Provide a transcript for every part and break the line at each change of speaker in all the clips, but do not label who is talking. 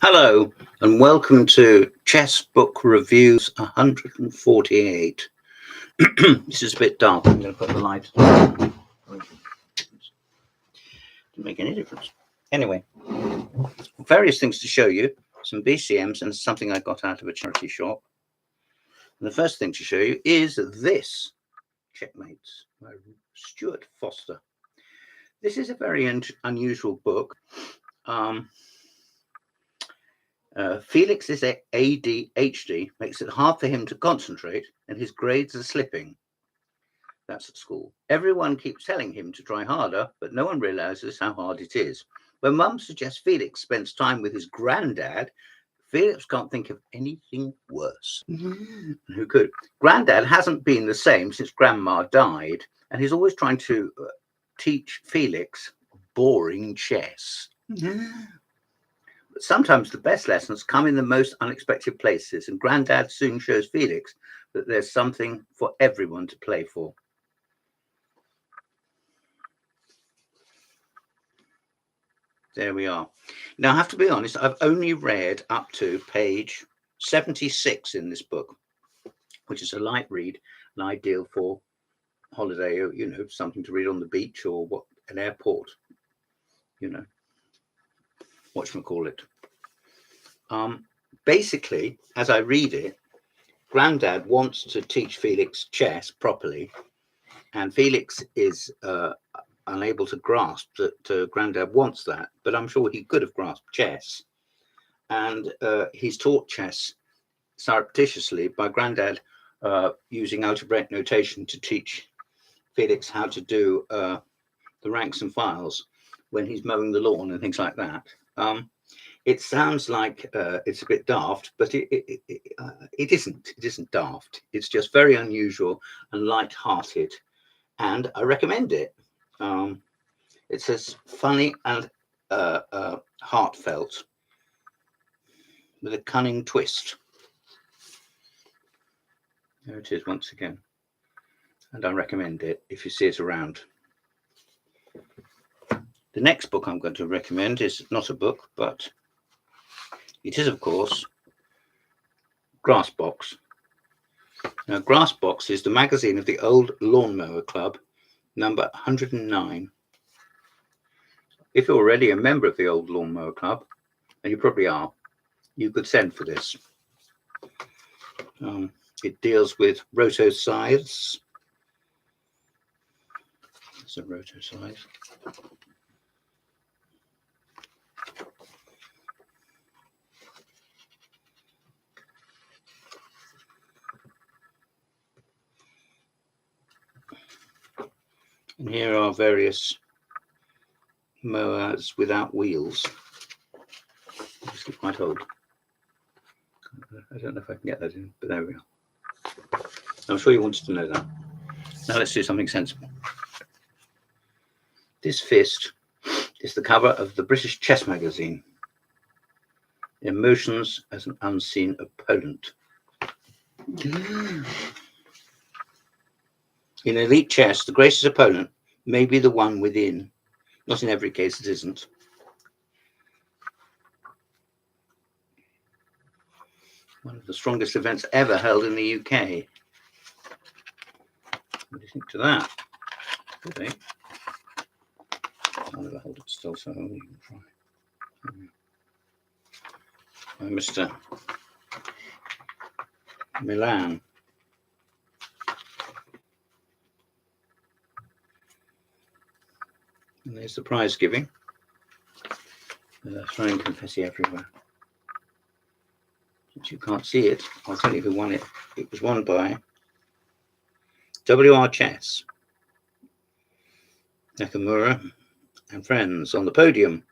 Hello and welcome to Chess Book Reviews 148. This is a bit dark. I'm going to put the light on. Doesn't make any difference. Anyway, various things to show you, some BCMs and something I got out of a charity shop. And the first thing to show you is this, Checkmates, by Stewart Foster. This is a very unusual book. Felix's ADHD makes it hard for him to concentrate, and his grades are slipping. That's at school. Everyone keeps telling him to try harder, but no one realizes how hard it is. When Mum suggests Felix spends time with his granddad, Felix can't think of anything worse. Who could? Granddad hasn't been the same since Grandma died, and he's always trying to teach Felix boring chess. But sometimes the best lessons come in the most unexpected places, and Granddad soon shows Felix that there's something for everyone to play for. There we are. Now, I have to be honest, I've only read up to page 76 in this book, which is a light read and ideal for holiday, or, something to read on the beach or an airport, whatchamacallit. Basically, as I read it, Granddad wants to teach Felix chess properly, and Felix is unable to grasp that Granddad wants that, but I'm sure he could have grasped chess. And he's taught chess surreptitiously by Granddad using algebraic notation to teach Felix how to do the ranks and files when he's mowing the lawn and things like that. It sounds like it's a bit daft, but it isn't. It isn't daft. It's just very unusual and light-hearted, and I recommend it. It's as funny and heartfelt with a cunning twist. There it is once again, and I recommend it if you see it around. The next book I'm going to recommend is not a book, but it is, of course, Grassbox. Now, Grassbox is the magazine of the Old Lawnmower Club, number 109. If you're already a member of the Old Lawnmower Club, and you probably are, you could send for this. It deals with rotoscythes. It's a rotoscythe. And here are various mowers without wheels. Obviously quite old. I don't know if I can get that in, but there we are. I'm sure you wanted to know that. Now let's do something sensible. This fist is the cover of the British Chess magazine. Emotions as an unseen opponent. In elite chess, the greatest opponent may be the one within. Not in every case, it isn't. One of the strongest events ever held in the UK. What do you think to that? Could be. I'll never hold it still, so you can try. By Mr. Milan. And there's the prize giving. Throwing confetti everywhere. Since you can't see it, I'll tell you who won it. It was won by WR Chess, Nakamura and friends on the podium.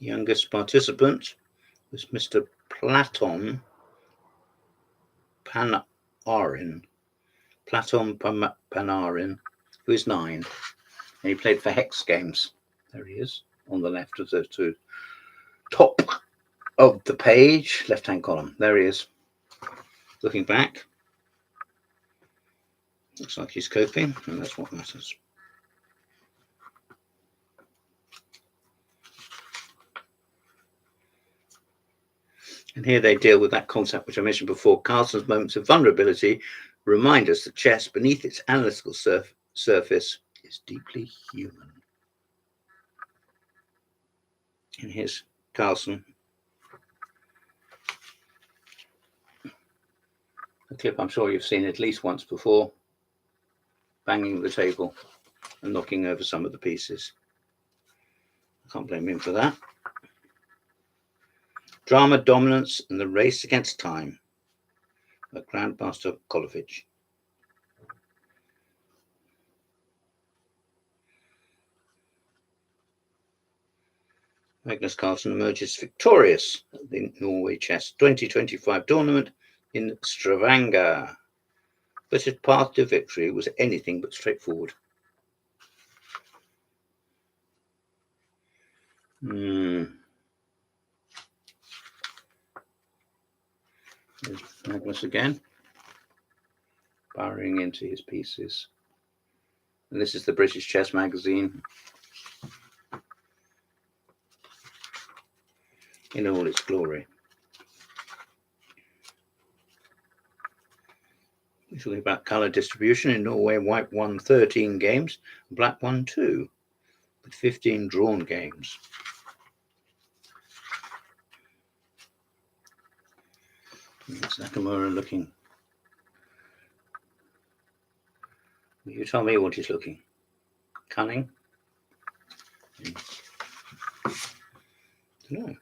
Youngest participant was Mr. Platon Panarin. who is 9, and he played for Hex Games. There he is, on the left of the top of the page, left-hand column. There he is, looking back. Looks like he's coping, and that's what matters. And here they deal with that concept which I mentioned before. Carlsen's moments of vulnerability remind us that chess, beneath its analytical surface, is deeply human. And here's Carlsen. A clip I'm sure you've seen at least once before, banging the table and knocking over some of the pieces. I can't blame him for that. Drama, dominance, and the race against time by Grandmaster Kolovich. Magnus Carlsen emerges victorious at the Norway Chess 2025 tournament in Stavanger, but his path to victory was anything but straightforward. There's Magnus again, burrowing into his pieces. And this is the British Chess Magazine in all its glory. We're talking about colour distribution. In Norway, white won 13 games, black won 2, with 15 drawn games. It's Nakamura looking. You tell me what he's looking. Cunning? No.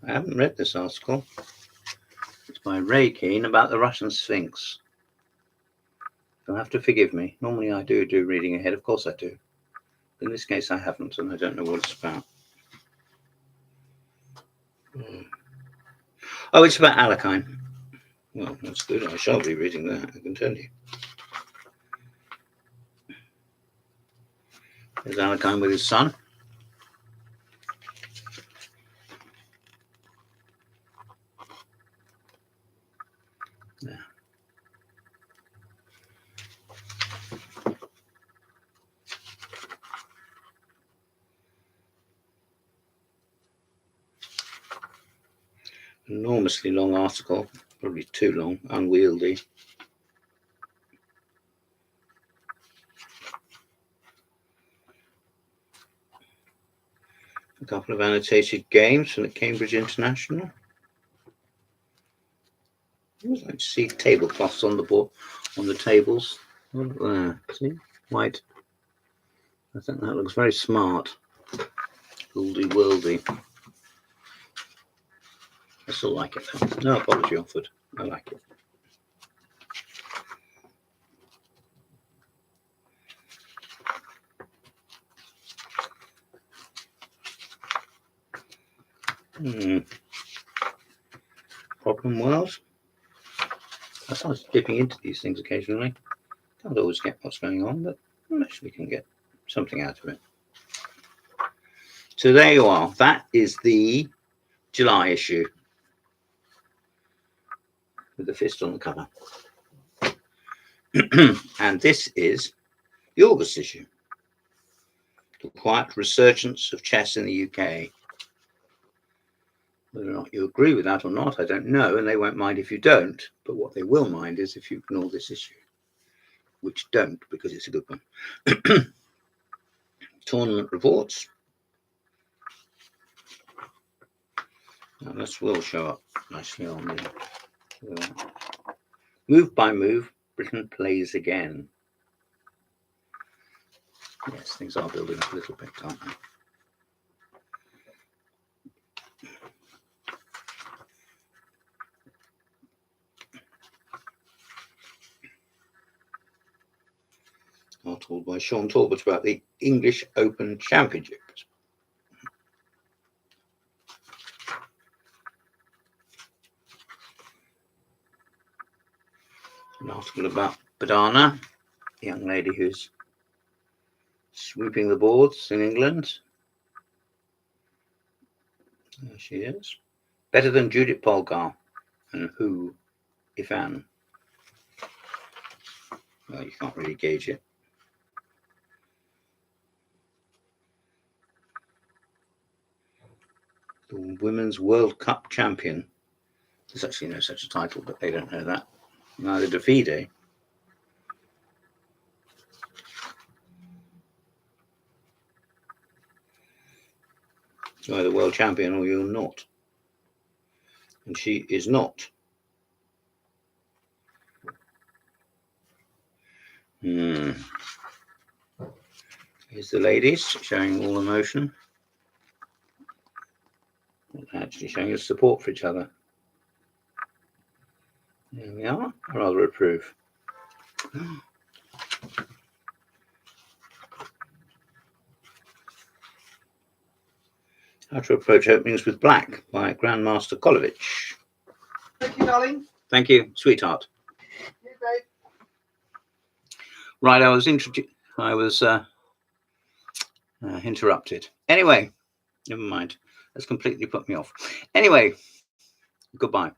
I haven't read this article. It's by Ray Keane about the Russian Sphinx. You'll have to forgive me. Normally I do reading ahead. Of course I do. In this case I haven't, and I don't know what it's about. Oh, it's about Alekhine. Well, that's good. I shall be reading that, I can tell you. There's Alekhine with his son. There. Enormously long article, probably too long, unwieldy. A couple of annotated games from the Cambridge International. I always like to see tablecloths on the board, on the tables. See, white. I think that looks very smart. Gouldy worldy. I still like it though. No apology offered. I like it. Problem world. I started dipping into these things occasionally. Can't always get what's going on, but actually can get something out of it. So there you are. That is the July issue with the fist on the cover. And this is the August issue. The quiet resurgence of chess in the UK. Whether or not you agree with that or not, I don't know, and they won't mind if you don't. But what they will mind is if you ignore this issue, which don't, because it's a good one. Tournament reports. Now this will show up nicely on the move by move. Britain plays again. Yes, things are building up a little bit, aren't they? article by Sean Talbot about the English Open Championships. An article about Badana, the young lady who's sweeping the boards in England. There she is. Better than Judith Polgar. And who, if Anne? Well, you can't really gauge it. The Women's World Cup Champion. There's actually no such a title, but they don't know that. Neither do FIDE. You're either world champion or you're not. And she is not. Here's the ladies showing all emotion. Actually showing us support for each other. There we are. I rather approve. How to Approach Openings with Black by Grandmaster Kolovich.
Thank you, darling.
Thank you, sweetheart.
You great.
Right, I was interrupted. Anyway, never mind. That's completely put me off. Anyway, goodbye.